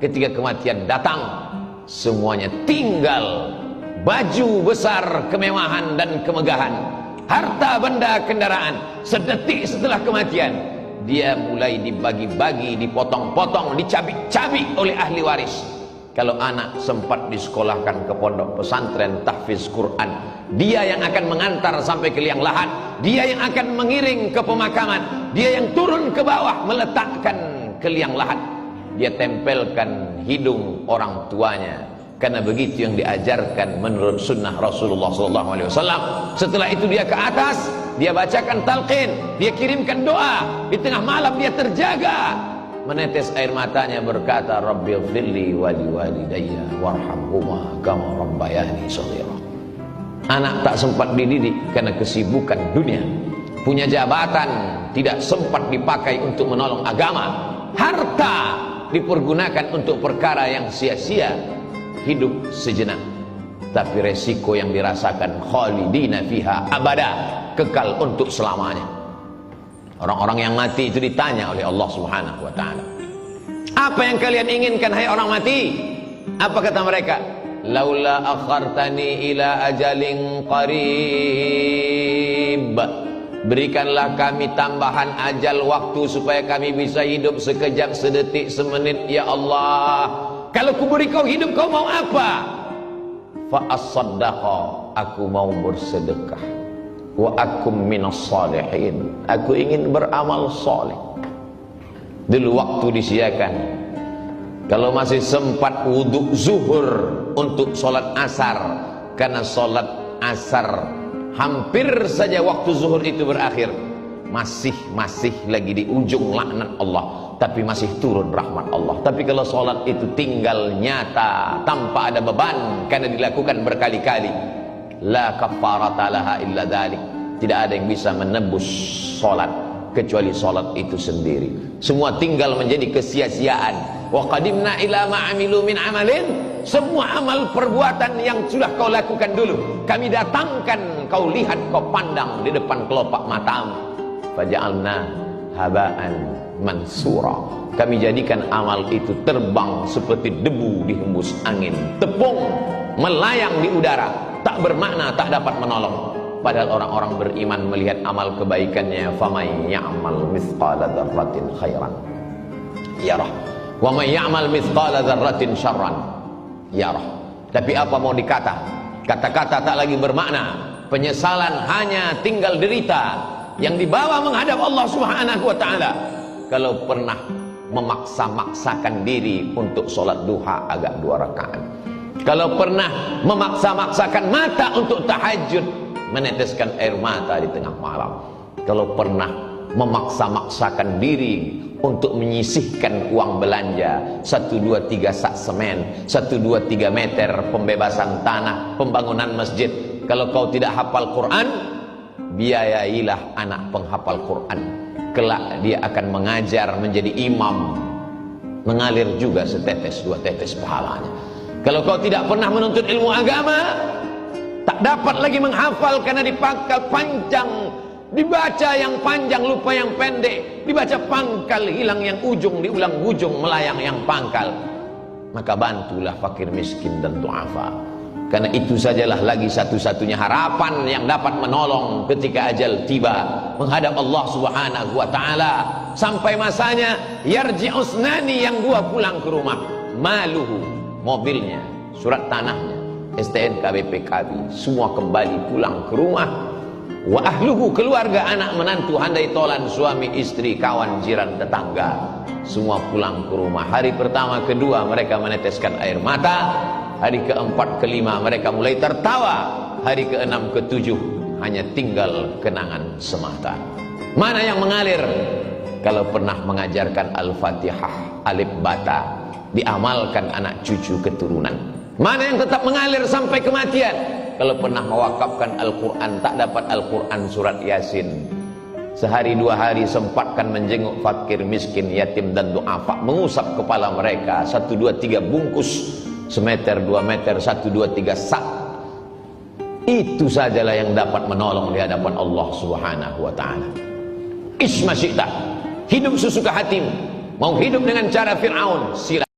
ketika kematian datang, semuanya tinggal baju besar kemewahan dan kemegahan, harta benda kendaraan. Sedetik setelah kematian, dia mulai dibagi-bagi, dipotong-potong, dicabik-cabik oleh ahli waris. Kalau anak sempat disekolahkan ke pondok pesantren tahfiz Quran, dia yang akan mengantar sampai ke liang lahat, dia yang akan mengiring ke pemakaman, dia yang turun ke bawah meletakkan ke liang lahat, dia tempelkan hidung orang tuanya, karena begitu yang diajarkan menurut sunnah Rasulullah SAW. Setelah itu dia ke atas, dia bacakan talqin, dia kirimkan doa, di tengah malam dia terjaga, menetes air matanya berkata, Rabbighfirli wa liwalidayya warhamhuma kama rabbayani shaghira. Anak tak sempat dididik karena kesibukan dunia, punya jabatan tidak sempat dipakai untuk menolong agama, harta dipergunakan untuk perkara yang sia-sia, hidup sejenak, tapi resiko yang dirasakan khalidina fiha abada, kekal untuk selamanya. Orang-orang yang mati itu ditanya oleh Allah Subhanahu wa ta'ala, apa yang kalian inginkan hai orang mati? Apa kata mereka? Laula akhartani ila ajalin qarib, berikanlah kami tambahan ajal waktu supaya kami bisa hidup sekejap, sedetik, semenit ya Allah. Kalau kuberi kau hidup, kau mau apa? Fa as-saddaqa, aku mau bersedekah. Wa akum minas salihin, aku ingin beramal saleh. Dulu waktu disiakan, kalau masih sempat wudhu zuhur untuk sholat asar, karena sholat asar hampir saja waktu zuhur itu berakhir, masih lagi di ujung laknat Allah, tapi masih turun rahmat Allah. Tapi kalau sholat itu tinggal nyata tanpa ada beban karena dilakukan berkali-kali, la kafarata laha illa dzalik, tidak ada yang bisa menebus sholat kecuali sholat itu sendiri. Semua tinggal menjadi kesia-siaan. Wa qadimna ila ma amilu min amalin, semua amal perbuatan yang sudah kau lakukan dulu kami datangkan, kau lihat, kau pandang di depan kelopak matamu. Faja'alna haba'an mansura, kami jadikan amal itu terbang seperti debu dihembus angin, tepung melayang di udara, tak bermakna, tak dapat menolong. Padahal orang-orang beriman melihat amal kebaikannya, faman ya'mal mithqala dzarratin khairan yarah wa man ya'mal mithqala dzarratin syarran yarah. Tapi apa mau dikata? Kata-kata tak lagi bermakna, penyesalan hanya tinggal derita yang dibawa menghadap Allah Subhanahu wa ta'ala. Kalau pernah memaksa-maksakan diri untuk sholat duha agak 2 rakaat, kalau pernah memaksa-maksakan mata untuk tahajud, meneteskan air mata di tengah malam, kalau pernah memaksa-maksakan diri untuk menyisihkan uang belanja 1, 2, 3 sak semen, 1, 2, 3 meter pembebasan tanah, pembangunan masjid. Kalau kau tidak hafal Quran, biayailah anak penghafal Quran, kelak dia akan mengajar menjadi imam, mengalir juga setetes 2 tetes pahalanya. Kalau kau tidak pernah menuntut ilmu agama, tak dapat lagi menghafal karena dipangkal panjang, dibaca yang panjang lupa yang pendek, dibaca pangkal hilang yang ujung, diulang ujung melayang yang pangkal. Maka bantulah fakir miskin dan du'afa, karena itu sajalah lagi satu-satunya harapan yang dapat menolong ketika ajal tiba menghadap Allah Subhanahu wa ta'ala. Sampai masanya yarji'usnani, yang 2 pulang ke rumah, maluhu, mobilnya, surat tanahnya, STNK, BPKB, semua kembali pulang ke rumah. Wa ahluhu, keluarga, anak, menantu, handai tolan, suami, istri, kawan, jiran, tetangga, semua pulang ke rumah. Hari pertama, kedua mereka meneteskan air mata, hari keempat, kelima mereka mulai tertawa, hari keenam, ketujuh hanya tinggal kenangan semata. Mana yang mengalir? Kalau pernah mengajarkan Al-Fatihah, alif bata, diamalkan anak cucu keturunan. Mana yang tetap mengalir sampai kematian? Kalau pernah mewakafkan Al-Quran, tak dapat Al-Quran surat Yasin, sehari 2 hari sempatkan menjenguk fakir miskin, yatim dan du'afa, mengusap kepala mereka, 1, 2, 3 bungkus, semeter, 2 meter, 1, 2, 3 sak. Itu sajalah yang dapat menolong di hadapan Allah Subhanahu wa ta'ala. Isma syi'ta, hidup sesuka hatimu. Mau hidup dengan cara Fir'aun, silakan.